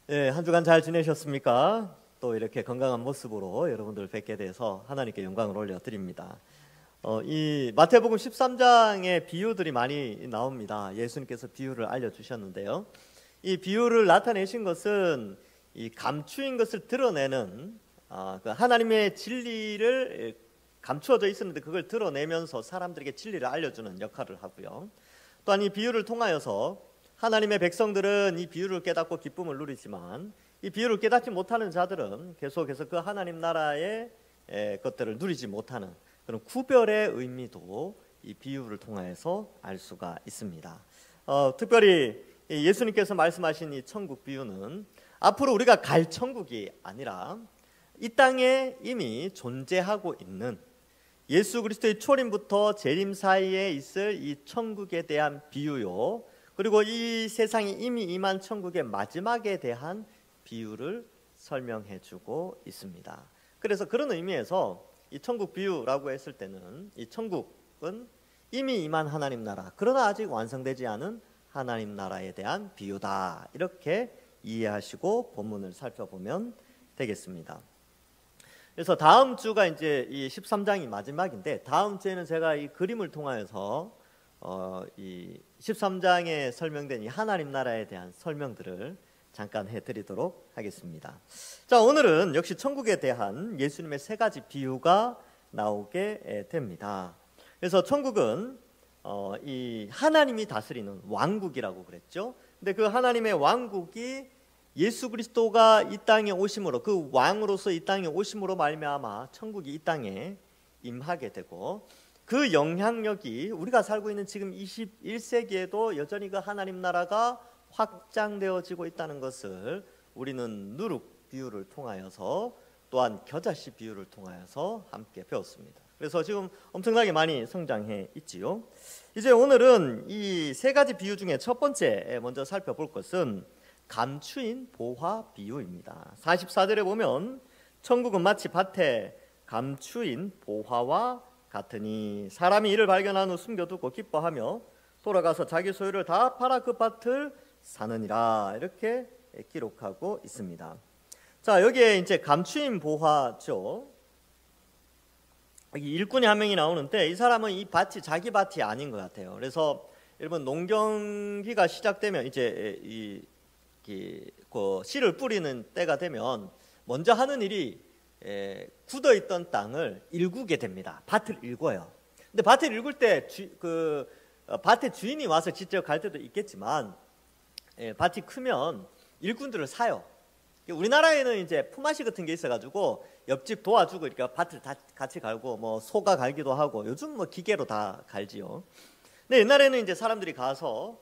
네, 한 주간 잘 지내셨습니까? 또 이렇게 건강한 모습으로 여러분들 뵙게 돼서 하나님께 영광을 올려드립니다. 이 마태복음 13장의 비유들이 많이 나옵니다. 예수님께서 비유를 알려주셨는데요. 이 비유를 나타내신 것은 이 감추인 것을 드러내는 그 하나님의 진리를 감추어져 있었는데 그걸 드러내면서 사람들에게 진리를 알려주는 역할을 하고요. 또한 이 비유를 통하여서 하나님의 백성들은 이 비유를 깨닫고 기쁨을 누리지만 이 비유를 깨닫지 못하는 자들은 계속해서 그 하나님 나라의 것들을 누리지 못하는 그런 구별의 의미도 이 비유를 통해서 알 수가 있습니다. 특별히 예수님께서 말씀하신 이 천국 비유는 앞으로 우리가 갈 천국이 아니라 이 땅에 이미 존재하고 있는 예수 그리스도의 초림부터 재림 사이에 있을 이 천국에 대한 비유요, 그리고 이 세상에 이미 임한 천국의 마지막에 대한 비유를 설명해 주고 있습니다. 그래서 그런 의미에서 이 천국 비유라고 했을 때는 이 천국은 이미 임한 하나님 나라, 그러나 아직 완성되지 않은 하나님 나라에 대한 비유다, 이렇게 이해하시고 본문을 살펴보면 되겠습니다. 그래서 다음 주가 이제 이 13장이 마지막인데, 다음 주에는 제가 이 그림을 통하여서 이 13장에 설명된 이 하나님 나라에 대한 설명들을 잠깐 해드리도록 하겠습니다. 자, 오늘은 역시 천국에 대한 예수님의 세 가지 비유가 나오게 됩니다. 그래서 천국은 이 하나님이 다스리는 왕국이라고 그랬죠. 근데 그 하나님의 왕국이 예수 그리스도가 이 땅에 오심으로, 그 왕으로서 이 땅에 오심으로 말미암아 천국이 이 땅에 임하게 되고, 그 영향력이 우리가 살고 있는 지금 21세기에도 여전히 그 하나님 나라가 확장되어지고 있다는 것을 우리는 누룩 비유를 통하여서, 또한 겨자씨 비유를 통하여서 함께 배웠습니다. 그래서 지금 엄청나게 많이 성장해 있지요. 이제 오늘은 이 세 가지 비유 중에 첫 번째 먼저 살펴볼 것은 감추인 보화 비유입니다. 44절에 보면 천국은 마치 밭에 감추인 보화와 같으니 사람이 이를 발견한 후 숨겨두고 기뻐하며 돌아가서 자기 소유를 다 팔아 그 밭을 사느니라, 이렇게 기록하고 있습니다. 자, 여기에 이제 감추인 보화죠. 여기 일꾼이 한 명이 나오는데 이 사람은 이 밭이 자기 밭이 아닌 것 같아요. 그래서 여러분, 농경기가 시작되면 이제 그 씨를 뿌리는 때가 되면 먼저 하는 일이 굳어있던 땅을 일구게 됩니다. 밭을 일궈요. 근데 밭을 일굴 때 밭의 주인이 와서 직접 갈 때도 있겠지만, 밭이 크면 일꾼들을 사요. 우리나라에는 이제 품앗이 같은 게 있어가지고 옆집 도와주고 이렇게 밭을 다 같이 갈고, 뭐 소가 갈기도 하고, 요즘 뭐 기계로 다 갈지요. 근데 옛날에는 이제 사람들이 가서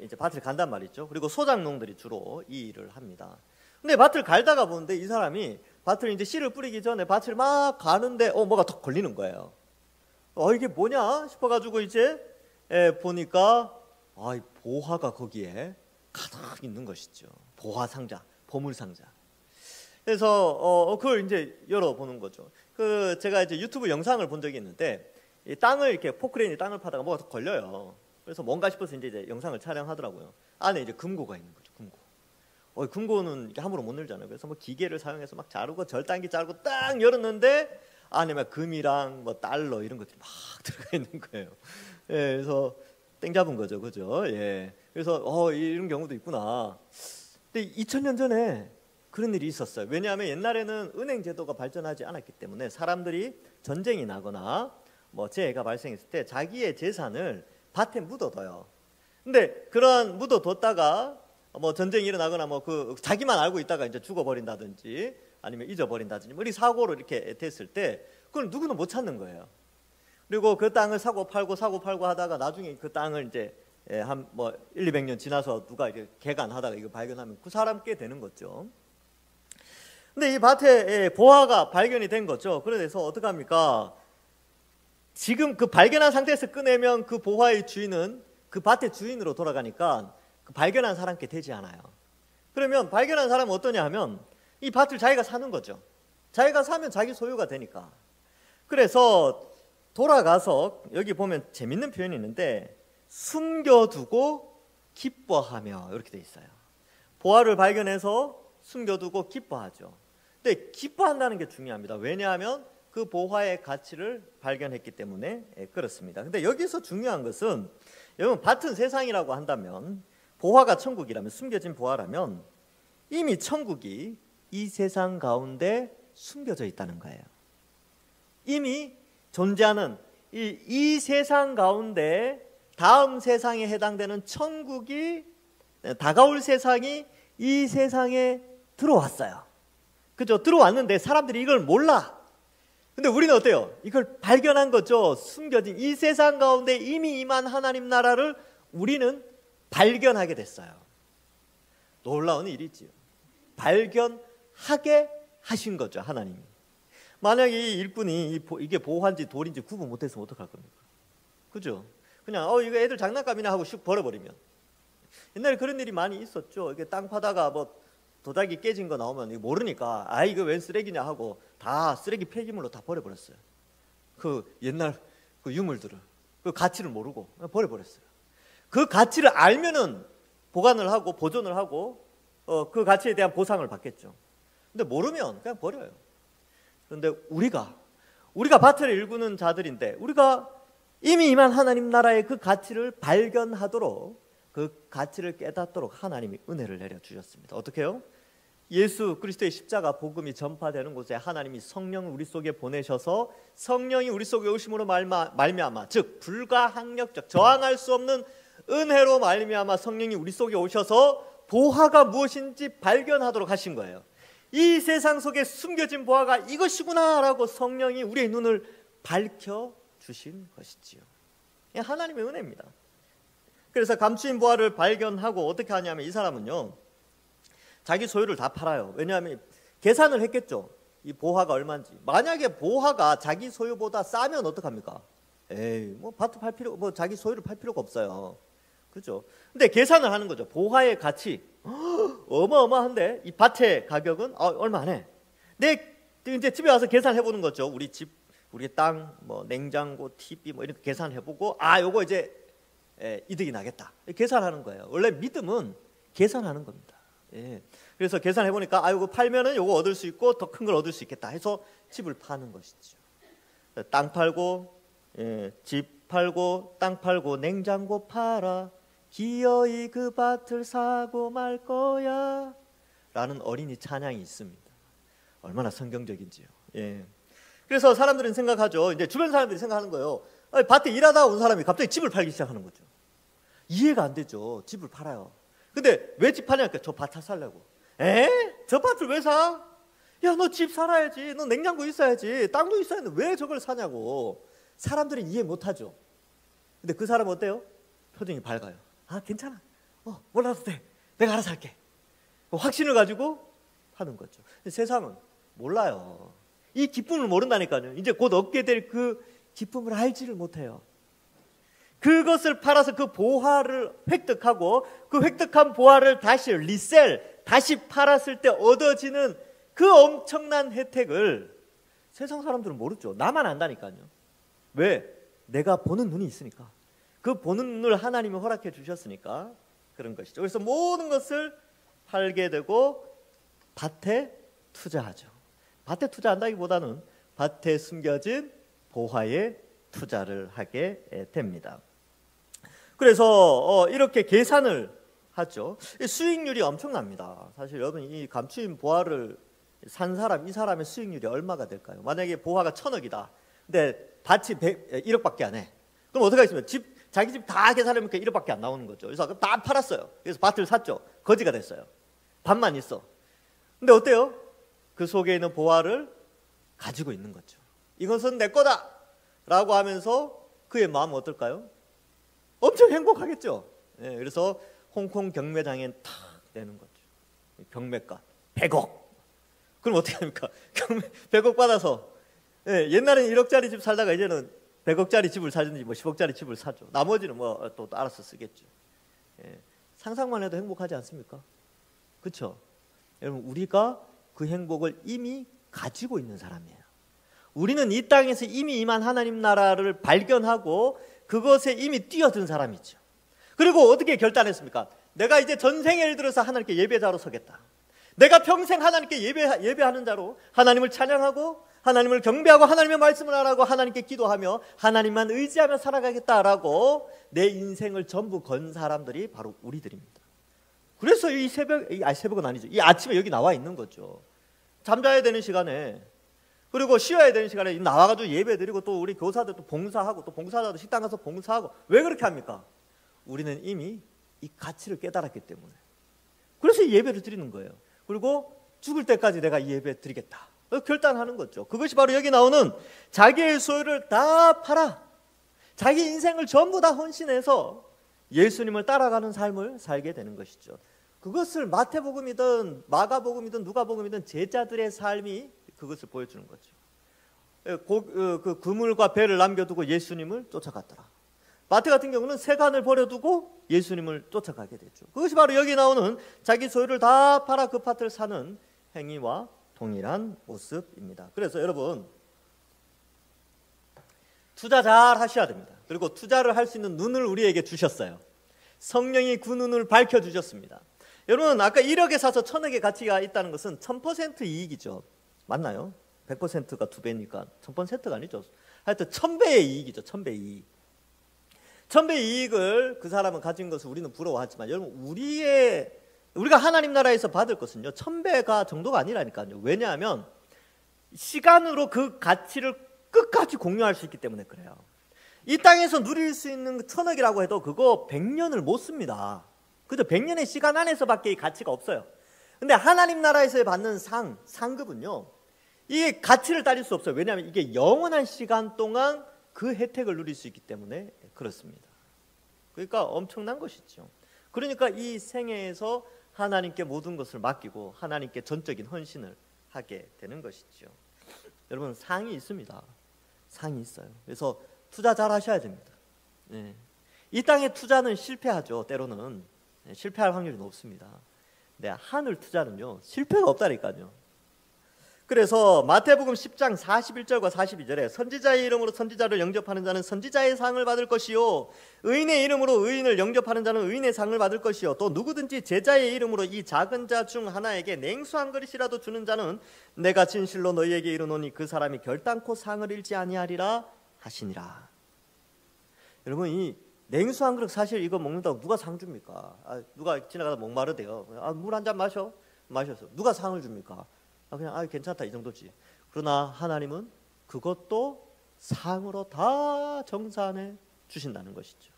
이제 밭을 간단 말이죠. 그리고 소작농들이 주로 이 일을 합니다. 근데 밭을 갈다가 보는데 이 사람이 밭을 이제 씨를 뿌리기 전에 밭을 막 가는데 뭐가 턱 걸리는 거예요. 이게 뭐냐 싶어가지고 이제 보니까 이 보화가 거기에 가득 있는 것이죠. 보화 상자, 보물 상자. 그래서 그걸 이제 열어보는 거죠. 제가 이제 유튜브 영상을 본 적이 있는데, 이 땅을 이렇게 포크레인이 땅을 파다가 뭐가 턱 걸려요. 그래서 뭔가 싶어서 이제 영상을 촬영하더라고요. 안에 이제 금고가 있는 거죠. 금고는 이렇게 함부로 못 열잖아요. 그래서 뭐 기계를 사용해서 막 자르고 절단기 자르고 딱 열었는데 안에 막 금이랑 뭐 달러 이런 것들이 막 들어가 있는 거예요. 그래서 땡 잡은 거죠, 그죠? 그래서 이런 경우도 있구나. 근데 2000년 전에 그런 일이 있었어요. 왜냐하면 옛날에는 은행 제도가 발전하지 않았기 때문에 사람들이 전쟁이 나거나 뭐 재해가 발생했을 때 자기의 재산을 밭에 묻어둬요. 근데 그런 묻어뒀다가 뭐 전쟁이 일어나거나 뭐 자기만 알고 있다가 이제 죽어버린다든지 아니면 잊어버린다든지 뭐 이 사고로 이렇게 됐을 때 그걸 누구는 못 찾는 거예요. 그리고 그 땅을 사고 팔고 하다가 나중에 그 땅을 이제 한 뭐 1, 200년 지나서 누가 이렇게 개간하다가 이거 발견하면 그 사람 꽤 되는 거죠. 근데 이 밭에 보화가 발견이 된 거죠. 그래서 어떡합니까? 지금 그 발견한 상태에서 꺼내면 그 보화의 주인은 그 밭의 주인으로 돌아가니까 그 발견한 사람께 되지 않아요. 그러면 발견한 사람은 어떠냐 하면 이 밭을 자기가 사는 거죠. 자기가 사면 자기 소유가 되니까. 그래서 돌아가서 여기 보면 재밌는 표현이 있는데 숨겨두고 기뻐하며 이렇게 돼 있어요. 보화를 발견해서 숨겨두고 기뻐하죠. 근데 기뻐한다는 게 중요합니다. 왜냐하면 그 보화의 가치를 발견했기 때문에 그렇습니다. 근데 여기서 중요한 것은 여러분, 같은 세상이라고 한다면, 보화가 천국이라면, 숨겨진 보화라면 이미 천국이 이 세상 가운데 숨겨져 있다는 거예요. 이미 존재하는 이 세상 가운데 다음 세상에 해당되는 천국이, 다가올 세상이 이 세상에 들어왔어요. 그죠? 들어왔는데 사람들이 이걸 몰라. 근데 우리는 어때요? 이걸 발견한 거죠. 숨겨진 이 세상 가운데 이미 임한 하나님 나라를 우리는 발견하게 됐어요. 놀라운 일이지요. 발견하게 하신 거죠, 하나님이. 만약에 이 일꾼이 이게 보화인지 돌인지 구분 못했으면 어떡할 겁니까? 그죠? 그냥 이거 애들 장난감이나 하고 슉 버려버리면. 옛날에 그런 일이 많이 있었죠. 이게 땅 파다가 뭐 도자기 깨진 거 나오면 이거 모르니까 이거 웬 쓰레기냐 하고 다 쓰레기 폐기물로 다 버려버렸어요. 그 옛날 그 유물들을, 그 가치를 모르고 버려버렸어요. 그 가치를 알면은 보관을 하고 보존을 하고 그 가치에 대한 보상을 받겠죠. 근데 모르면 그냥 버려요. 그런데 우리가 밭을 일구는 자들인데, 우리가 이미 임한 하나님 나라의 그 가치를 발견하도록, 그 가치를 깨닫도록 하나님이 은혜를 내려주셨습니다. 어떻게 해요? 예수 그리스도의 십자가 복음이 전파되는 곳에 하나님이 성령을 우리 속에 보내셔서, 성령이 우리 속에 오심으로 말미암아, 즉 불가항력적 저항할 수 없는 은혜로 말미암아 성령이 우리 속에 오셔서 보화가 무엇인지 발견하도록 하신 거예요. 이 세상 속에 숨겨진 보화가 이것이구나라고 성령이 우리의 눈을 밝혀주신 것이지요. 하나님의 은혜입니다. 그래서 감추인 보화를 발견하고 어떻게 하냐면, 이 사람은요, 자기 소유를 다 팔아요. 왜냐하면 계산을 했겠죠. 이 보화가 얼마인지. 만약에 보화가 자기 소유보다 싸면 어떡합니까? 뭐 밭을 팔 필요, 뭐 자기 소유를 팔 필요가 없어요. 그죠? 근데 계산을 하는 거죠. 보화의 가치 어마어마한데 이 밭의 가격은 얼마 안 해. 이제 집에 와서 계산해 보는 거죠. 우리 집, 우리 땅, 뭐 냉장고, TV 뭐 이렇게 계산해 보고, 요거 이제 이득이 나겠다. 계산하는 거예요. 원래 믿음은 계산하는 겁니다. 그래서 계산해 보니까 요거 팔면은 요거 얻을 수 있고 더 큰 걸 얻을 수 있겠다 해서 집을 파는 것이죠. 땅 팔고, 집 팔고, 땅 팔고, 냉장고 팔아 기어이 그 밭을 사고 말 거야 라는 어린이 찬양이 있습니다. 얼마나 성경적인지요. 그래서 사람들은 생각하죠. 이제 주변 사람들이 생각하는 거예요. 밭에 일하다 온 사람이 갑자기 집을 팔기 시작하는 거죠. 이해가 안 되죠. 집을 팔아요. 근데 왜 집 파냐니까, 저 밭 살려고. 저 밭을 왜 사? 야, 너 집 살아야지. 너 냉장고 있어야지. 땅도 있어야 하는데 왜 저걸 사냐고. 사람들은 이해 못하죠. 근데 그 사람은 어때요? 표정이 밝아요. 괜찮아. 몰라도 돼. 내가 알아서 할게. 확신을 가지고 하는 거죠. 근데 세상은 몰라요. 이 기쁨을 모른다니까요. 이제 곧 얻게 될 그 기쁨을 알지를 못해요. 그것을 팔아서 그 보화를 획득하고, 그 획득한 보화를 다시 다시 팔았을 때 얻어지는 그 엄청난 혜택을 세상 사람들은 모르죠. 나만 안다니까요. 왜? 내가 보는 눈이 있으니까. 그 보는 눈을 하나님이 허락해 주셨으니까 그런 것이죠. 그래서 모든 것을 팔게 되고 밭에 투자하죠. 밭에 투자한다기보다는 밭에 숨겨진 보화에 투자를 하게 됩니다. 그래서 이렇게 계산을 하죠. 수익률이 엄청납니다. 사실 여러분, 이 감추인 보화를 산 사람, 이 사람의 수익률이 얼마가 될까요? 만약에 보화가 1,000억이다. 근데 밭이 1억밖에 안 해. 그럼 어떻게 하겠습니까? 자기 집 다 계산해보니까 1억밖에 안 나오는 거죠. 그래서 다 팔았어요. 그래서 밭을 샀죠. 거지가 됐어요. 밭만 있어. 근데 어때요? 그 속에 있는 보화를 가지고 있는 거죠. 이것은 내 거다 라고 하면서 그의 마음은 어떨까요? 엄청 행복하겠죠. 그래서 홍콩 경매장에 탁 내는 거죠. 경매가 100억. 그럼 어떻게 합니까? 100억 받아서, 옛날에는 1억짜리 집 살다가 이제는 100억짜리 집을 사든지 뭐 10억짜리 집을 사죠. 나머지는 뭐 또 알아서 쓰겠죠. 상상만 해도 행복하지 않습니까? 그렇죠? 여러분, 우리가 그 행복을 이미 가지고 있는 사람이에요. 우리는 이 땅에서 이미 임한 하나님 나라를 발견하고 그것에 이미 뛰어든 사람이죠. 그리고 어떻게 결단했습니까? 내가 이제 전생에 들어서 하나님께 예배자로 서겠다. 내가 평생 하나님께 예배하는 자로 하나님을 찬양하고 하나님을 경배하고 하나님의 말씀을 알아고 하나님께 기도하며 하나님만 의지하며 살아가겠다라고 내 인생을 전부 건 사람들이 바로 우리들입니다. 그래서 이 새벽은 아니죠. 이 아침에 여기 나와 있는 거죠. 잠자야 되는 시간에, 그리고 쉬어야 되는 시간에 나와가지고 예배 드리고, 또 우리 교사들 또 봉사하고, 또 봉사자도 식당 가서 봉사하고. 왜 그렇게 합니까? 우리는 이미 이 가치를 깨달았기 때문에. 그래서 이 예배를 드리는 거예요. 그리고 죽을 때까지 내가 이 예배 드리겠다 결단하는 거죠. 그것이 바로 여기 나오는 자기의 소유를 다 팔아 자기 인생을 전부 다 헌신해서 예수님을 따라가는 삶을 살게 되는 것이죠. 그것을 마태복음이든 마가복음이든 누가복음이든 제자들의 삶이 그것을 보여주는 거죠. 그 그물과 배를 남겨두고 예수님을 쫓아갔더라. 마태 같은 경우는 세간을 버려두고 예수님을 쫓아가게 되죠. 그것이 바로 여기 나오는 자기 소유를 다 팔아 그 밭을 사는 행위와 동일한 모습입니다. 그래서 여러분, 투자 잘 하셔야 됩니다. 그리고 투자를 할 수 있는 눈을 우리에게 주셨어요. 성령이 그 눈을 밝혀주셨습니다. 여러분, 아까 1억에 사서 1000억의 가치가 있다는 것은 1000% 이익이죠. 맞나요? 100%가 2배니까 1000%가 아니죠. 하여튼 1000배의 이익이죠. 1000배 이익. 1000배 이익을 그 사람은 가진 것을 우리는 부러워하지만, 여러분, 우리가 하나님 나라에서 받을 것은요 1000배가 정도가 아니라니까요. 왜냐하면 시간으로 그 가치를 끝까지 공유할 수 있기 때문에 그래요. 이 땅에서 누릴 수 있는 1000억이라고 해도 그거 100년을 못 씁니다. 그죠? 100년의 시간 안에서밖에 이 가치가 없어요. 근데 하나님 나라에서 받는 상급은요 이게 가치를 따질 수 없어요. 왜냐하면 이게 영원한 시간 동안 그 혜택을 누릴 수 있기 때문에 그렇습니다. 그러니까 엄청난 것이죠. 그러니까 이 생애에서 하나님께 모든 것을 맡기고 하나님께 전적인 헌신을 하게 되는 것이죠. 여러분, 상이 있습니다. 상이 있어요. 그래서 투자 잘 하셔야 됩니다. 네. 이 땅의 투자는 실패하죠. 때로는 실패할 확률이 높습니다. 근데 하늘 투자는요 실패가 없다니까요. 그래서 마태복음 10장 41절과 42절에 선지자의 이름으로 선지자를 영접하는 자는 선지자의 상을 받을 것이요, 의인의 이름으로 의인을 영접하는 자는 의인의 상을 받을 것이요, 또 누구든지 제자의 이름으로 이 작은 자 중 하나에게 냉수 한 그릇이라도 주는 자는 내가 진실로 너희에게 이르노니 그 사람이 결단코 상을 잃지 아니하리라 하시니라. 여러분, 이 냉수 한 그릇, 사실 이거 먹는다고 누가 상 줍니까? 누가 지나가다 목마르대요. 물 한 잔 마셔서 누가 상을 줍니까? 그냥 괜찮다 이 정도지. 그러나 하나님은 그것도 상으로 다 정산해 주신다는 것이죠.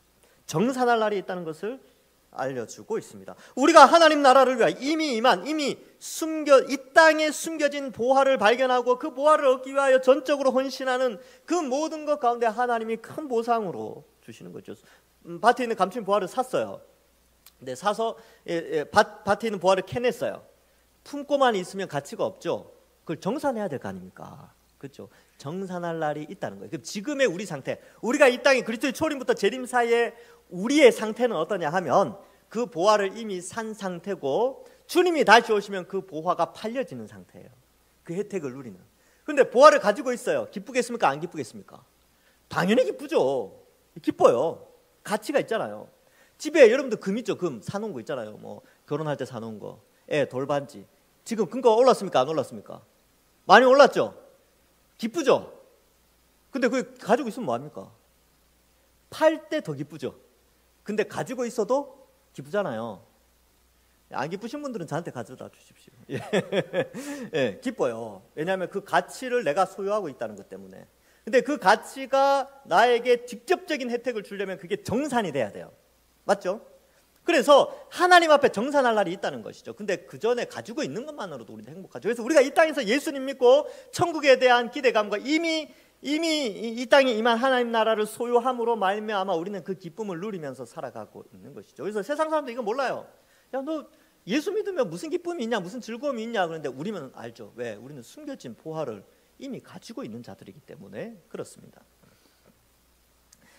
정산할 날이 있다는 것을 알려주고 있습니다. 우리가 하나님 나라를 위하여 이미 이 땅에 숨겨진 보화를 발견하고 그 보화를 얻기 위하여 전적으로 헌신하는 그 모든 것 가운데 하나님이 큰 보상으로 주시는 거죠. 밭에 있는 감춘 보화를 샀어요. 근데 사서 밭에 있는 보화를 캐냈어요. 품고만 있으면 가치가 없죠. 그걸 정산해야 될 거 아닙니까? 그렇죠. 정산할 날이 있다는 거예요. 그럼 지금의 우리 상태, 우리가 이 땅에 그리스도의 초림부터 재림 사이에 우리의 상태는 어떠냐 하면 그 보화를 이미 산 상태고 주님이 다시 오시면 그 보화가 팔려지는 상태예요. 그 혜택을 누리는. 그런데 보화를 가지고 있어요. 기쁘겠습니까? 안 기쁘겠습니까? 당연히 기쁘죠. 기뻐요. 가치가 있잖아요. 집에 여러분들 금 있죠? 금 사놓은 거 있잖아요. 뭐 결혼할 때 사놓은 거, 돌반지. 지금 금가 올랐습니까? 안 올랐습니까? 많이 올랐죠? 기쁘죠? 근데 그거 가지고 있으면 뭐합니까? 팔 때 더 기쁘죠? 근데 가지고 있어도 기쁘잖아요. 안 기쁘신 분들은 저한테 가져다 주십시오. 예, 기뻐요. 왜냐하면 그 가치를 내가 소유하고 있다는 것 때문에. 근데 그 가치가 나에게 직접적인 혜택을 주려면 그게 정산이 돼야 돼요. 맞죠? 그래서 하나님 앞에 정산할 날이 있다는 것이죠. 근데 그 전에 가지고 있는 것만으로도 우리는 행복하죠. 그래서 우리가 이 땅에서 예수님 믿고 천국에 대한 기대감과 이미 이 땅에 임한 하나님 나라를 소유함으로 말미암아 우리는 그 기쁨을 누리면서 살아가고 있는 것이죠. 그래서 세상 사람도 이거 몰라요. 야, 너 예수 믿으면 무슨 기쁨이 있냐, 무슨 즐거움이 있냐. 그런데 우리는 알죠. 왜? 우리는 숨겨진 보화를 이미 가지고 있는 자들이기 때문에 그렇습니다.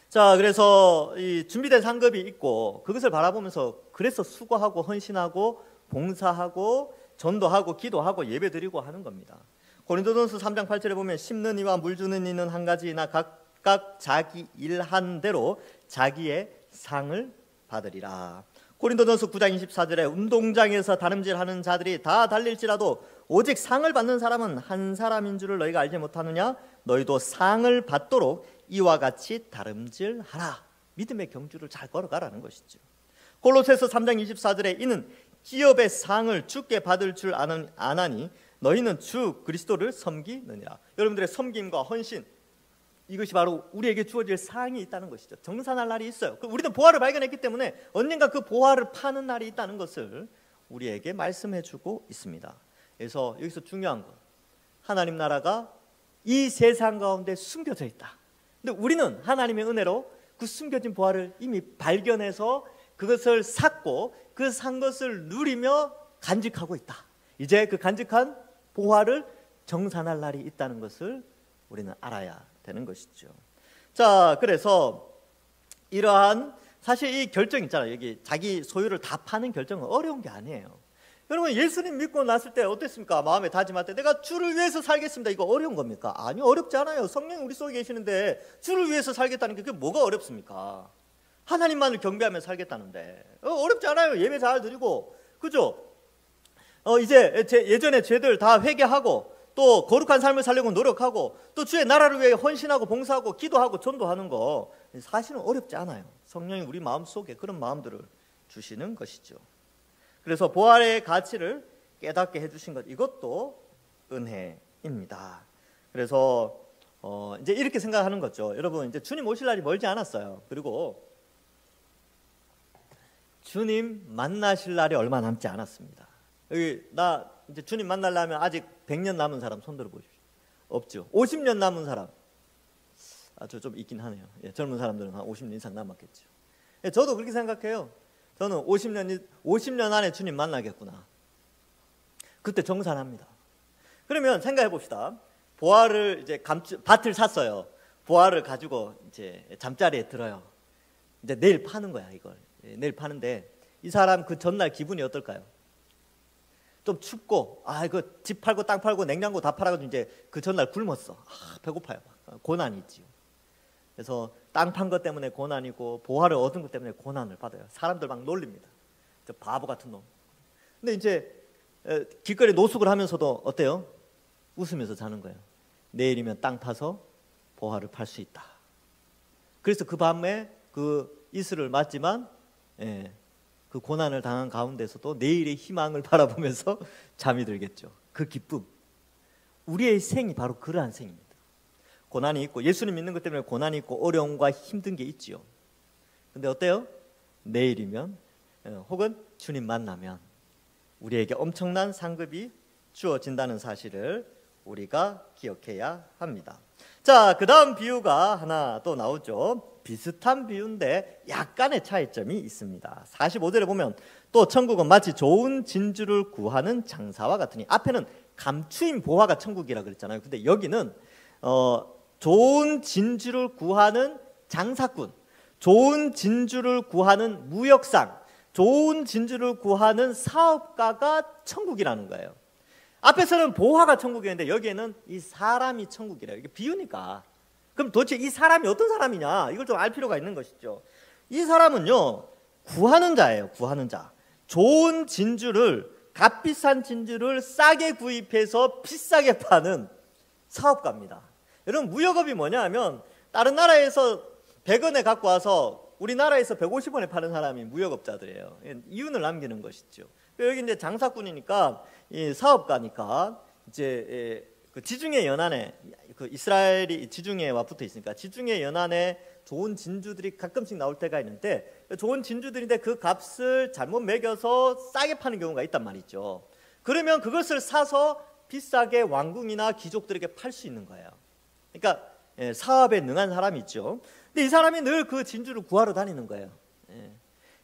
자, 그래서 이 준비된 상급이 있고 그것을 바라보면서 그래서 수고하고 헌신하고 봉사하고 전도하고 기도하고 예배드리고 하는 겁니다. 고린도전서 3장 8절에 보면 심는 이와 물 주는 이는 한 가지이나 각각 자기 일한 대로 자기의 상을 받으리라. 고린도전서 9장 24절에 운동장에서 다름질하는 자들이 다 달릴지라도 오직 상을 받는 사람은 한 사람인 줄을 너희가 알지 못하느냐? 너희도 상을 받도록 이와 같이 다름질하라. 믿음의 경주를 잘 걸어가라는 것이죠. 골로새서 3장 24절에 이는 기업의 상을 주께 받을 줄 아나니 너희는 주 그리스도를 섬기느니라. 여러분들의 섬김과 헌신, 이것이 바로 우리에게 주어질 상이 있다는 것이죠. 정산할 날이 있어요. 우리는 보화를 발견했기 때문에 언젠가 그 보화를 파는 날이 있다는 것을 우리에게 말씀해 주고 있습니다. 그래서 여기서 중요한 것, 하나님 나라가 이 세상 가운데 숨겨져 있다. 근데 우리는 하나님의 은혜로 그 숨겨진 보화를 이미 발견해서 그것을 샀고 그 산 것을 누리며 간직하고 있다. 이제 그 간직한 보화를 정산할 날이 있다는 것을 우리는 알아야 되는 것이죠. 자, 그래서 이러한 사실 이 결정 있잖아요. 여기 자기 소유를 다 파는 결정은 어려운 게 아니에요. 여러분 예수님 믿고 났을 때 어땠습니까? 마음에 다짐할 때 내가 주를 위해서 살겠습니다. 이거 어려운 겁니까? 아니요, 어렵지 않아요. 성령이 우리 속에 계시는데 주를 위해서 살겠다는 게 그게 뭐가 어렵습니까? 하나님만을 경배하며 살겠다는데 어렵지 않아요. 예배 잘 드리고, 그죠? 이제 예전에 죄들 다 회개하고 또 거룩한 삶을 살려고 노력하고 또 주의 나라를 위해 헌신하고 봉사하고 기도하고 전도하는 거 사실은 어렵지 않아요. 성령이 우리 마음속에 그런 마음들을 주시는 것이죠. 그래서 보화의 가치를 깨닫게 해주신 것, 이것도 은혜입니다. 그래서 이제 이렇게 생각하는 거죠. 여러분 이제 주님 오실 날이 멀지 않았어요. 그리고 주님 만나실 날이 얼마 남지 않았습니다. 여기 나 이제 주님 만나려면 아직 100년 남은 사람 손 들어 보십시오. 없죠. 50년 남은 사람 아주 좀 있긴 하네요. 예, 젊은 사람들은 한 50년 이상 남았겠죠. 예, 저도 그렇게 생각해요. 저는 50년 안에 주님 만나겠구나. 그때 정산합니다. 그러면 생각해 봅시다. 보화를 이제 밭을 샀어요. 보화를 가지고 이제 잠자리에 들어요. 이제 내일 파는 거야 이걸. 예, 내일 파는데 이 사람 그 전날 기분이 어떨까요? 좀 춥고, 이거 집 팔고 땅 팔고 냉장고 다 팔아가지고 이제 그 전날 굶었어. 배고파요. 고난이 있지요. 그래서 땅 판 것 때문에 고난이고 보화를 얻은 것 때문에 고난을 받아요. 사람들 막 놀립니다. 저 바보 같은 놈. 근데 이제 길거리 노숙을 하면서도 어때요? 웃으면서 자는 거예요. 내일이면 땅 파서 보화를 팔 수 있다. 그래서 그 밤에 그 이슬을 맞지만 그 고난을 당한 가운데서도 내일의 희망을 바라보면서 잠이 들겠죠. 그 기쁨. 우리의 생이 바로 그러한 생입니다. 고난이 있고 예수님 믿는 것 때문에 고난이 있고 어려움과 힘든 게 있지요. 근데 어때요? 내일이면 혹은 주님 만나면 우리에게 엄청난 상급이 주어진다는 사실을 우리가 기억해야 합니다. 자, 그 다음 비유가 하나 또 나오죠. 비슷한 비유인데 약간의 차이점이 있습니다. 45절에 보면 또 천국은 마치 좋은 진주를 구하는 장사와 같으니, 앞에는 감추인 보화가 천국이라 그랬잖아요. 근데 여기는 좋은 진주를 구하는 장사꾼, 좋은 진주를 구하는 무역상, 좋은 진주를 구하는 사업가가 천국이라는 거예요. 앞에서는 보화가 천국이었는데 여기에는 이 사람이 천국이래요. 이게 비유니까. 그럼 도대체 이 사람이 어떤 사람이냐, 이걸 좀 알 필요가 있는 것이죠. 이 사람은요, 구하는 자예요. 구하는 자. 좋은 진주를, 값비싼 진주를 싸게 구입해서 비싸게 파는 사업가입니다. 여러분, 무역업이 뭐냐 하면 다른 나라에서 100원에 갖고 와서 우리나라에서 150원에 파는 사람이 무역업자들이에요. 이윤을 남기는 것이죠. 여기 이제 장사꾼이니까, 이 사업가니까 이제 그 지중해 연안에, 그 이스라엘이 지중해와 붙어 있으니까 지중해 연안에 좋은 진주들이 가끔씩 나올 때가 있는데, 좋은 진주들인데 그 값을 잘못 매겨서 싸게 파는 경우가 있단 말이죠. 그러면 그것을 사서 비싸게 왕궁이나 귀족들에게 팔 수 있는 거예요. 그러니까 사업에 능한 사람이 있죠. 근데 이 사람이 늘 그 진주를 구하러 다니는 거예요.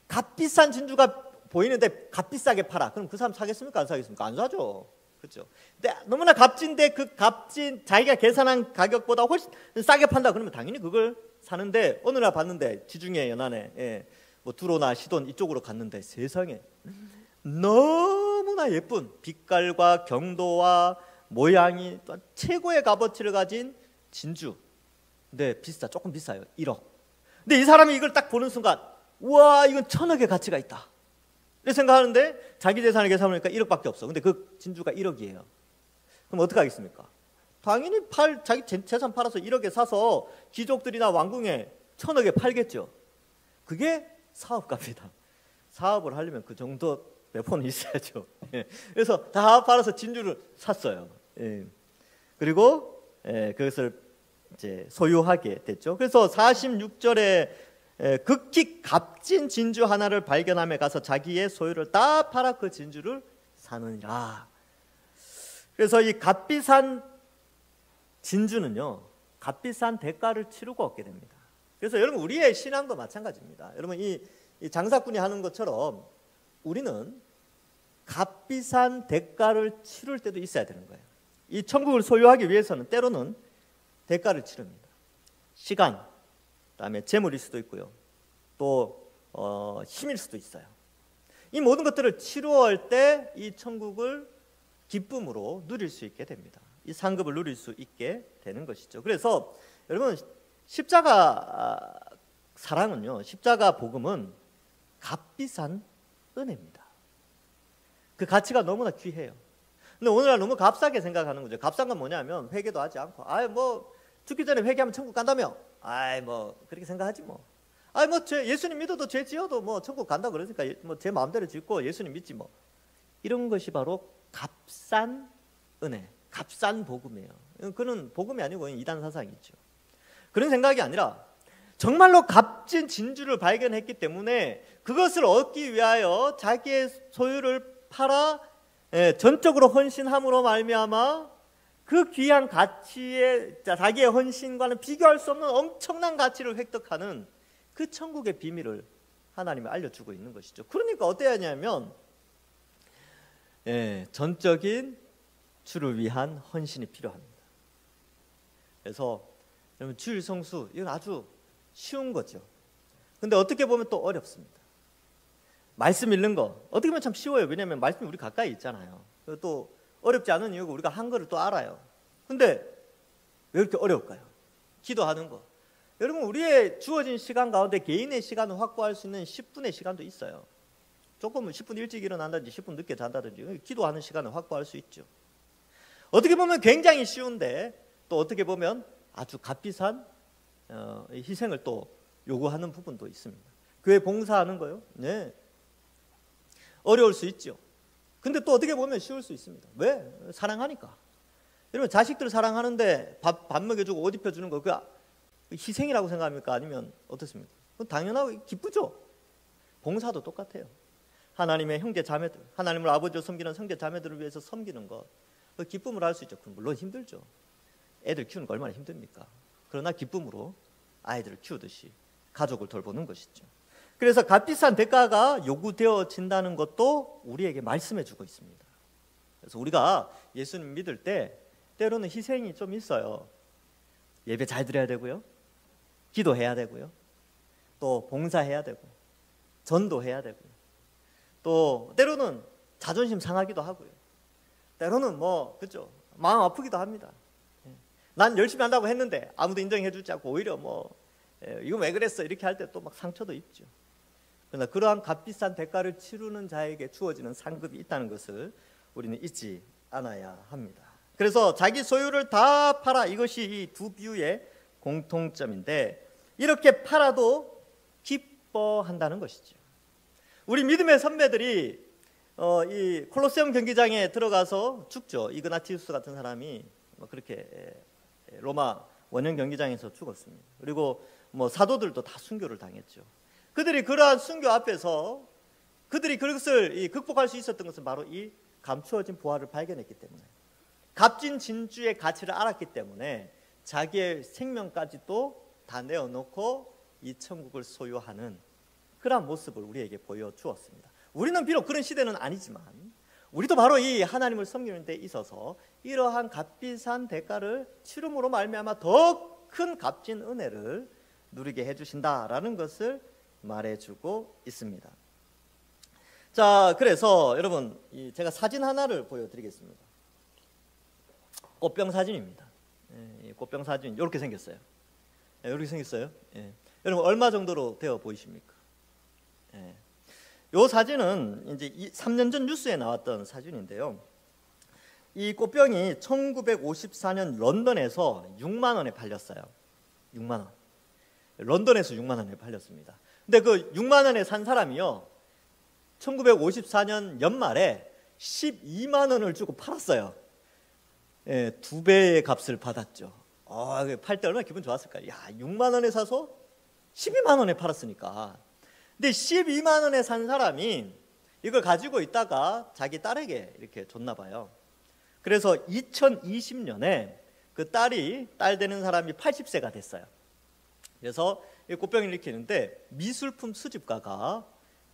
값비싼 진주가 보이는데 값비싸게 팔아. 그럼 그 사람 사겠습니까? 안 사겠습니까? 안 사죠. 그렇죠. 근데 너무나 값진데 그 값진 자기가 계산한 가격보다 훨씬 싸게 판다. 그러면 당연히 그걸 사는데, 어느 날 봤는데 지중해 연안에 뭐 두로나 시돈 이쪽으로 갔는데 세상에 너무나 예쁜 빛깔과 경도와 모양이 최고의 값어치를 가진 진주. 근데 조금 비싸요. 1억. 근데 이 사람이 이걸 딱 보는 순간, 우와, 이건 1000억의 가치가 있다. 이렇게 생각하는데 자기 재산을 계산해보니까 1억밖에 없어. 근데 그 진주가 1억이에요. 그럼 어떻게 하겠습니까? 당연히 자기 재산 팔아서 1억에 사서 귀족들이나 왕궁에 1,000억에 팔겠죠. 그게 사업가입니다. 사업을 하려면 그 정도 배포는 있어야죠. 예. 그래서 다 팔아서 진주를 샀어요. 예. 그리고 그것을 이제 소유하게 됐죠. 그래서 46절에 극히 값진 진주 하나를 발견함에 가서 자기의 소유를 다 팔아 그 진주를 사느니라. 그래서 이 값비싼 진주는요, 값비싼 대가를 치르고 얻게 됩니다. 그래서 여러분, 우리의 신앙도 마찬가지입니다. 여러분, 이 장사꾼이 하는 것처럼 우리는 값비싼 대가를 치를 때도 있어야 되는 거예요. 이 천국을 소유하기 위해서는 때로는 대가를 치릅니다. 시간, 그다음에 재물일 수도 있고요. 또 힘일 수도 있어요. 이 모든 것들을 치루할 때 이 천국을 기쁨으로 누릴 수 있게 됩니다. 이 상급을 누릴 수 있게 되는 것이죠. 그래서 여러분, 십자가 사랑은요, 십자가 복음은 값비싼 은혜입니다. 그 가치가 너무나 귀해요. 근데 오늘날 너무 값싸게 생각하는 거죠. 값싼 건 뭐냐면 회개도 하지 않고, 뭐 죽기 전에 회개하면 천국 간다며, 뭐 그렇게 생각하지 뭐. 뭐 예수님 믿어도 죄 지어도 뭐 천국 간다 그러니까 뭐 제 마음대로 짓고 예수님 믿지 뭐. 이런 것이 바로 값싼 은혜, 값싼 복음이에요. 그는 복음이 아니고 이단 사상이죠. 그런 생각이 아니라 정말로 값진 진주를 발견했기 때문에 그것을 얻기 위하여 자기의 소유를 팔아 전적으로 헌신함으로 말미암아 그 귀한 가치에 자기의 헌신과는 비교할 수 없는 엄청난 가치를 획득하는 그 천국의 비밀을 하나님이 알려주고 있는 것이죠. 그러니까 어때야 하냐면 전적인 주를 위한 헌신이 필요합니다. 그래서 여러분, 주일 성수 이건 아주 쉬운 거죠. 근데 어떻게 보면 또 어렵습니다. 말씀 읽는 거 어떻게 보면 참 쉬워요. 왜냐하면 말씀이 우리 가까이 있잖아요. 또 어렵지 않은 이유가 우리가 한글을 또 알아요. 근데 왜 이렇게 어려울까요? 기도하는 거. 여러분, 우리의 주어진 시간 가운데 개인의 시간을 확보할 수 있는 10분의 시간도 있어요. 조금은 10분 일찍 일어난다든지 10분 늦게 잔다든지 기도하는 시간을 확보할 수 있죠. 어떻게 보면 굉장히 쉬운데 또 어떻게 보면 아주 값비싼 희생을 또 요구하는 부분도 있습니다. 교회 봉사하는 거요. 네. 어려울 수 있죠. 근데 또 어떻게 보면 쉬울 수 있습니다. 왜? 사랑하니까. 여러분, 자식들 사랑하는데 밥 먹여주고 옷 입혀주는 거 그거 희생이라고 생각합니까? 아니면 어떻습니까? 그건 당연하고 기쁘죠. 봉사도 똑같아요. 하나님의 형제 자매들, 하나님을 아버지로 섬기는 형제 자매들을 위해서 섬기는 것, 그 기쁨을 할 수 있죠. 물론 힘들죠. 애들 키우는 거 얼마나 힘듭니까? 그러나 기쁨으로 아이들을 키우듯이 가족을 돌보는 것이죠. 그래서 값비싼 대가가 요구되어진다는 것도 우리에게 말씀해 주고 있습니다. 그래서 우리가 예수님 믿을 때 때로는 희생이 좀 있어요. 예배 잘 드려야 되고요, 기도해야 되고요, 또 봉사해야 되고, 전도해야 되고요, 또 때로는 자존심 상하기도 하고요, 때로는 그죠, 마음 아프기도 합니다. 난 열심히 한다고 했는데 아무도 인정해주지 않고 오히려 이거 왜 그랬어 이렇게 할 때 또 막 상처도 입죠. 그러나 그러한 값비싼 대가를 치르는 자에게 주어지는 상급이 있다는 것을 우리는 잊지 않아야 합니다. 그래서 자기 소유를 다 팔아, 이것이 이 두 비유의 공통점인데, 이렇게 팔아도 기뻐한다는 것이죠. 우리 믿음의 선배들이 이 콜로세움 경기장에 들어가서 죽죠. 이그나티우스 같은 사람이 그렇게 로마 원형 경기장에서 죽었습니다. 그리고 사도들도 다 순교를 당했죠. 그들이 그러한 순교 앞에서 그들이 그것을 극복할 수 있었던 것은 바로 이 감추어진 보화를 발견했기 때문에, 값진 진주의 가치를 알았기 때문에 자기의 생명까지도 다 내어놓고 이 천국을 소유하는 그러한 모습을 우리에게 보여주었습니다. 우리는 비록 그런 시대는 아니지만 우리도 바로 이 하나님을 섬기는 데 있어서 이러한 값비싼 대가를 치름으로 말미암아 더 큰 값진 은혜를 누리게 해주신다라는 것을 말해주고 있습니다. 자, 그래서 여러분, 제가 사진 하나를 보여드리겠습니다. 꽃병 사진입니다. 꽃병 사진 이렇게 생겼어요. 이렇게 생겼어요. 여러분, 얼마 정도로 되어 보이십니까? 이 사진은 이제 3년 전 뉴스에 나왔던 사진인데요. 이 꽃병이 1954년 런던에서 6만 원에 팔렸어요. 6만 원. 런던에서 6만 원에 팔렸습니다. 근데 그 6만 원에 산 사람이요, 1954년 연말에 12만 원을 주고 팔았어요. 예, 2배의 값을 받았죠. 팔 때 얼마나 기분 좋았을까요? 야, 6만 원에 사서 12만 원에 팔았으니까. 근데 12만 원에 산 사람이 이걸 가지고 있다가 자기 딸에게 이렇게 줬나 봐요. 그래서 2020년에 그 딸 되는 사람이 80세가 됐어요. 그래서 이 꽃병을 일으키는데 미술품 수집가가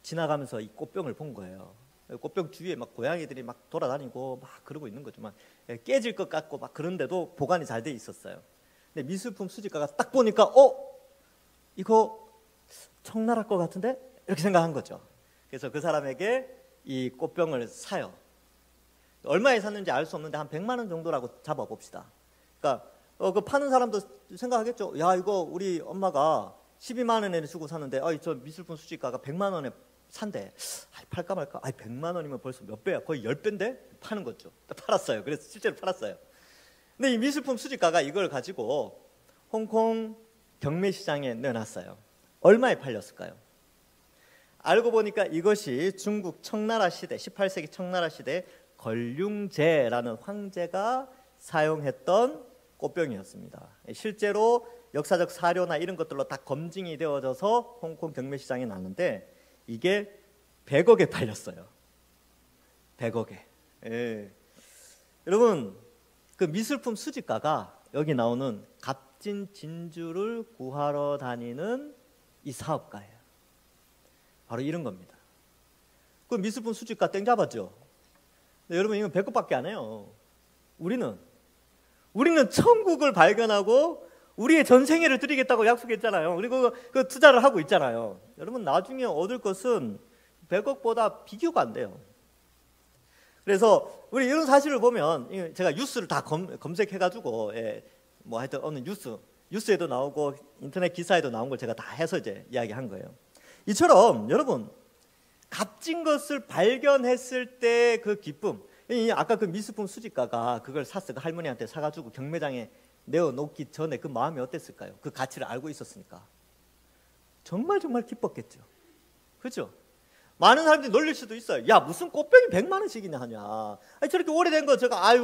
지나가면서 이 꽃병을 본 거예요. 꽃병 주위에 막 고양이들이 막 돌아다니고 막 그러고 있는 거죠. 막 깨질 것 같고 막 그런데도 보관이 잘 돼 있었어요. 근데 미술품 수집가가 딱 보니까 이거 청나라 것 같은데? 이렇게 생각한 거죠. 그래서 그 사람에게 이 꽃병을 사요. 얼마에 샀는지 알 수 없는데 한 100만 원 정도라고 잡아봅시다. 그러니까 그 파는 사람도 생각하겠죠. 야, 이거 우리 엄마가 12만 원에 주고 샀는데 저 미술품 수집가가 100만 원에 산대. 팔까 말까? 100만 원이면 벌써 몇 배야? 거의 10배인데? 파는 거죠. 팔았어요. 그래서 실제로 팔았어요. 근데 이 미술품 수집가가 이걸 가지고 홍콩 경매시장에 내놨어요. 얼마에 팔렸을까요? 알고 보니까 이것이 중국 청나라 시대, 18세기 청나라 시대 걸륭제라는 황제가 사용했던 꽃병이었습니다. 실제로 역사적 사료나 이런 것들로 다 검증이 되어져서 홍콩 경매시장에 났는데 이게 100억에 팔렸어요. 100억에. 예. 여러분, 그 미술품 수집가가 여기 나오는 값진 진주를 구하러 다니는 이 사업가예요. 바로 이런 겁니다. 그 미술품 수집가 땡 잡았죠. 근데 여러분, 이건 100억밖에 안 해요. 우리는 천국을 발견하고 우리의 전생애를 드리겠다고 약속했잖아요. 그리고 그 투자를 하고 있잖아요. 여러분, 나중에 얻을 것은 100억보다 비교가 안 돼요. 그래서 우리 이런 사실을 보면, 제가 뉴스를 다 검색해가지고, 뭐 하여튼 어느 뉴스에도 나오고 인터넷 기사에도 나온 걸 제가 다 해서 이제 이야기한 거예요. 이처럼 여러분, 값진 것을 발견했을 때 그 기쁨, 아까 그 미술품 수집가가 그걸 샀어요. 그 할머니한테 사가지고 경매장에 내어놓기 전에 그 마음이 어땠을까요? 그 가치를 알고 있었으니까 정말 기뻤겠죠. 그렇죠? 많은 사람들이 놀릴 수도 있어요. 야, 무슨 꽃병이 100만 원씩이나 하냐. 저렇게 오래된 거 제가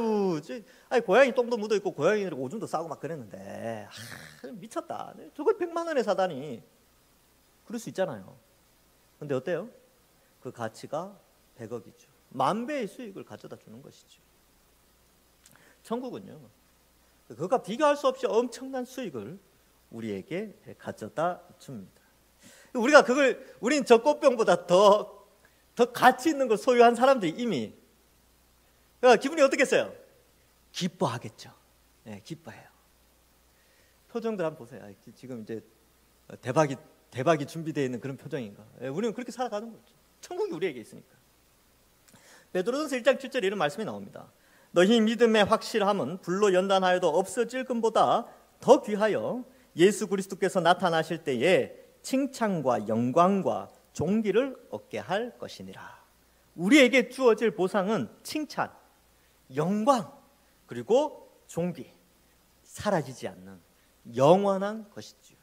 고양이 똥도 묻어 있고 고양이 오줌도 싸고 막 그랬는데 미쳤다. 저걸 100만 원에 사다니. 그럴 수 있잖아요. 근데 어때요? 그 가치가 100억이죠. 10,000배의 수익을 가져다 주는 것이죠. 천국은요, 그것과 비교할 수 없이 엄청난 수익을 우리에게 가져다 줍니다. 우린 저 꽃병보다 더 가치 있는 걸 소유한 사람들이 이미, 그러니까 기분이 어떻겠어요? 기뻐하겠죠. 네, 기뻐해요. 표정들 한번 보세요. 지금 이제 대박이 준비되어 있는 그런 표정인가? 우리는 그렇게 살아가는 거죠. 천국이 우리에게 있으니까. 베드로전서 1장 7절에 이런 말씀이 나옵니다. 너희 믿음의 확실함은 불로 연단하여도 없어질 것보다 더 귀하여 예수 그리스도께서 나타나실 때에 칭찬과 영광과 존귀를 얻게 할 것이니라. 우리에게 주어질 보상은 칭찬, 영광, 그리고 존귀, 사라지지 않는 영원한 것이지요.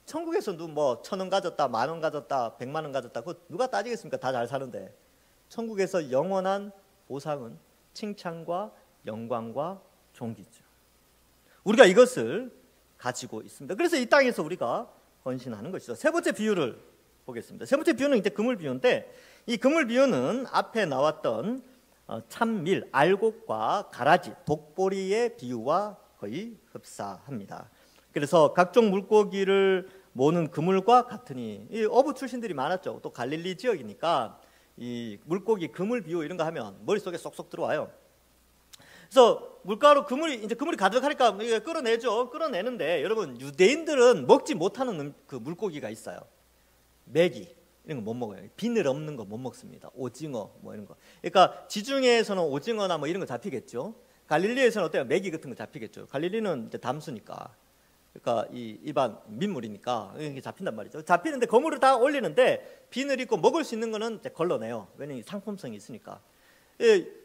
천국에서도 뭐 1,000원 가졌다, 10,000원 가졌다, 100만 원 가졌다, 그거 누가 따지겠습니까? 다 잘 사는데. 천국에서 영원한 보상은 칭찬과 영광과 존귀죠. 우리가 이것을 가지고 있습니다. 그래서 이 땅에서 우리가 헌신하는 것이죠. 세 번째 비유를 보겠습니다. 세 번째 비유는 이제 그물 비유인데, 이 그물 비유는 앞에 나왔던 참밀, 알곡과 가라지, 독보리의 비유와 거의 흡사합니다. 그래서 각종 물고기를 모는 그물과 같으니, 이 어부 출신들이 많았죠. 또 갈릴리 지역이니까 이 물고기 그물 비유 이런 거 하면 머릿속에 쏙쏙 들어와요. 그래서 그물이 가득하니까 끌어내죠. 끌어내는데 여러분, 유대인들은 먹지 못하는 그 물고기가 있어요. 메기 이런 거 못 먹어요. 비늘 없는 거 못 먹습니다. 오징어 뭐 이런 거. 그러니까 지중해에서는 오징어나 뭐 이런 거 잡히겠죠. 갈릴리에서는 어때요? 메기 같은 거 잡히겠죠. 갈릴리는 이제 담수니까. 그러니까 이 일반 민물이니까 이게 잡힌단 말이죠. 잡히는데 거물을 다 올리는데 비늘 있고 먹을 수 있는 거는 이제 걸러내요. 왜냐면 상품성이 있으니까.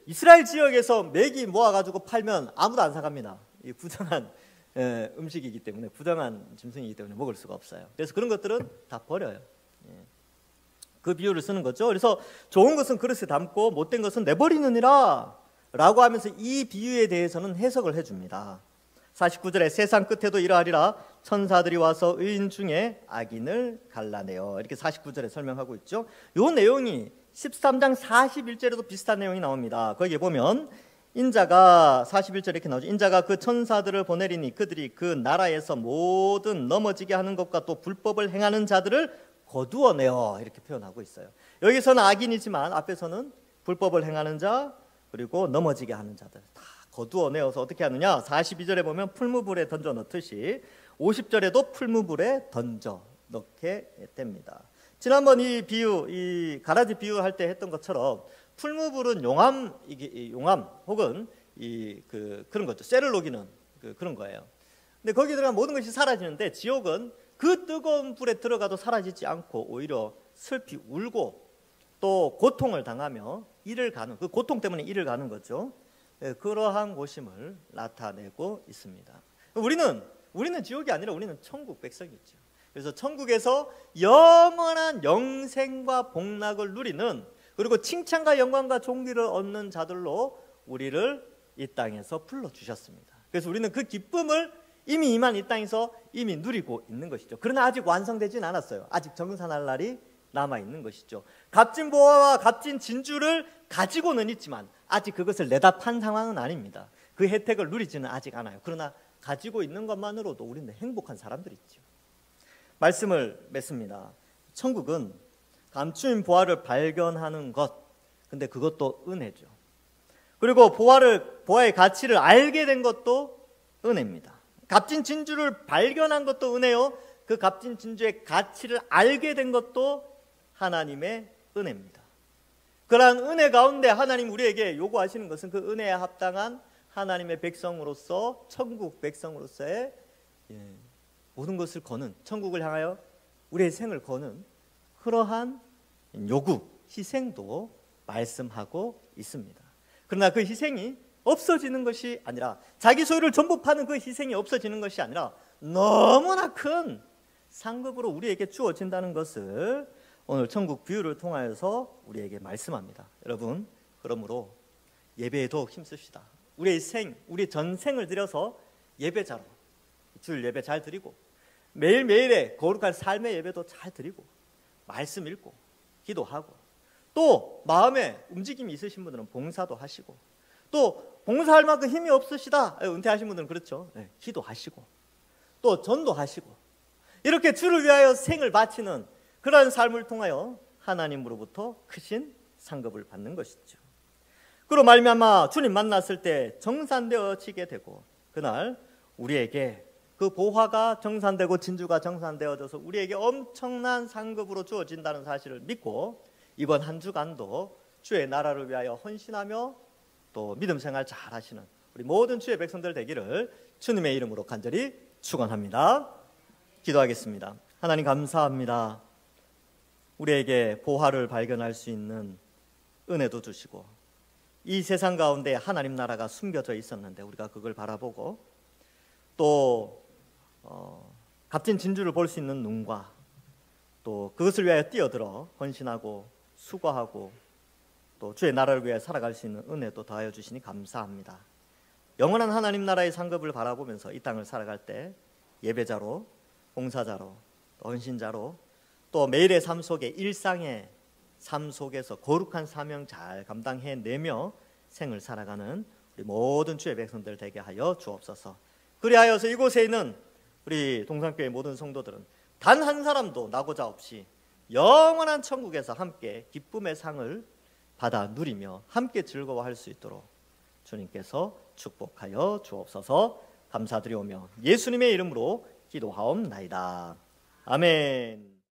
이스라엘 지역에서 메기 모아가지고 팔면 아무도 안 사갑니다. 이 부정한 음식이기 때문에, 부정한 짐승이기 때문에 먹을 수가 없어요. 그래서 그런 것들은 다 버려요. 그 비유를 쓰는 거죠. 그래서 좋은 것은 그릇에 담고 못된 것은 내버리느니라 라고 하면서 이 비유에 대해서는 해석을 해줍니다. 49절에 세상 끝에도 이러하리라 천사들이 와서 의인 중에 악인을 갈라내어, 이렇게 49절에 설명하고 있죠. 이 내용이 13장 41절에도 비슷한 내용이 나옵니다. 거기에 보면 인자가 41절에 이렇게 나오죠. 인자가 그 천사들을 보내리니 그들이 그 나라에서 모든 넘어지게 하는 것과 또 불법을 행하는 자들을 거두어내어, 이렇게 표현하고 있어요. 여기서는 악인이지만 앞에서는 불법을 행하는 자 그리고 넘어지게 하는 자들 다 거두어내어서 어떻게 하느냐, 42절에 보면 풀무불에 던져 넣듯이 50절에도 풀무불에 던져 넣게 됩니다. 지난번 이 비유, 이 가라지 비유할 때 했던 것처럼 풀무불은 용암, 이게 용암 혹은 그런 거죠. 쇠를 녹이는 그런 거예요. 근데 거기 들어가면 모든 것이 사라지는데 지옥은 그 뜨거운 불에 들어가도 사라지지 않고 오히려 슬피 울고 또 고통을 당하며 이를 가는, 그 고통 때문에 이를 가는 거죠. 그러한 곳임을 나타내고 있습니다. 우리는 지옥이 아니라 우리는 천국 백성이죠. 그래서 천국에서 영원한 영생과 복락을 누리는, 그리고 칭찬과 영광과 존귀를 얻는 자들로 우리를 이 땅에서 불러주셨습니다. 그래서 우리는 그 기쁨을 이미 임한 이 땅에서 이미 누리고 있는 것이죠. 그러나 아직 완성되진 않았어요. 아직 정산할 날이 남아있는 것이죠. 값진 보화와 값진 진주를 가지고는 있지만 아직 그것을 내다 판 상황은 아닙니다. 그 혜택을 누리지는 아직 않아요. 그러나 가지고 있는 것만으로도 우리는 행복한 사람들이 있죠. 말씀을 맺습니다. 천국은 감추인 보화를 발견하는 것, 근데 그것도 은혜죠. 그리고 보화의 가치를 알게 된 것도 은혜입니다. 값진 진주를 발견한 것도 은혜요, 그 값진 진주의 가치를 알게 된 것도 하나님의 은혜입니다. 그러한 은혜 가운데 하나님 우리에게 요구하시는 것은 그 은혜에 합당한 하나님의 백성으로서, 천국 백성으로서의 모든 것을 거는, 천국을 향하여 우리의 생을 거는 그러한 요구, 희생도 말씀하고 있습니다. 그러나 그 희생이 없어지는 것이 아니라, 자기 소유를 전부 파는 그 희생이 없어지는 것이 아니라 너무나 큰 상급으로 우리에게 주어진다는 것을 오늘 천국 비유를 통하여서 우리에게 말씀합니다. 여러분, 그러므로 예배에도 힘쓰시다. 우리의 전생을 들여서 예배자로, 주일 예배 잘 드리고 매일매일의 거룩한 삶의 예배도 잘 드리고 말씀 읽고 기도하고, 또 마음에 움직임이 있으신 분들은 봉사도 하시고, 또 봉사할 만큼 힘이 없으시다, 은퇴하신 분들은 그렇죠. 기도하시고 또 전도하시고, 이렇게 주를 위하여 생을 바치는 그러한 삶을 통하여 하나님으로부터 크신 상급을 받는 것이죠. 그로 말미암아 주님 만났을 때 정산되어지게 되고, 그날 우리에게 그 보화가 정산되고 진주가 정산되어져서 우리에게 엄청난 상급으로 주어진다는 사실을 믿고 이번 한 주간도 주의 나라를 위하여 헌신하며 또 믿음 생활 잘 하시는 우리 모든 주의 백성들 되기를 주님의 이름으로 간절히 축원합니다. 기도하겠습니다. 하나님 감사합니다. 우리에게 보화를 발견할 수 있는 은혜도 주시고, 이 세상 가운데 하나님 나라가 숨겨져 있었는데 우리가 그걸 바라보고, 또 값진 진주를 볼 수 있는 눈과 또 그것을 위하여 뛰어들어 헌신하고 수고하고 또 주의 나라를 위해 살아갈 수 있는 은혜도 더하여 주시니 감사합니다. 영원한 하나님 나라의 상급을 바라보면서 이 땅을 살아갈 때 예배자로, 봉사자로, 헌신자로, 또 매일의 삶 속에, 일상의 삶 속에서 거룩한 사명 잘 감당해내며 생을 살아가는 우리 모든 주의 백성들 되게 하여 주옵소서. 그리하여서 이곳에 있는 우리 동산교회 모든 성도들은 단 한 사람도 나고자 없이 영원한 천국에서 함께 기쁨의 상을 받아 누리며 함께 즐거워할 수 있도록 주님께서 축복하여 주옵소서. 감사드리오며 예수님의 이름으로 기도하옵나이다. 아멘.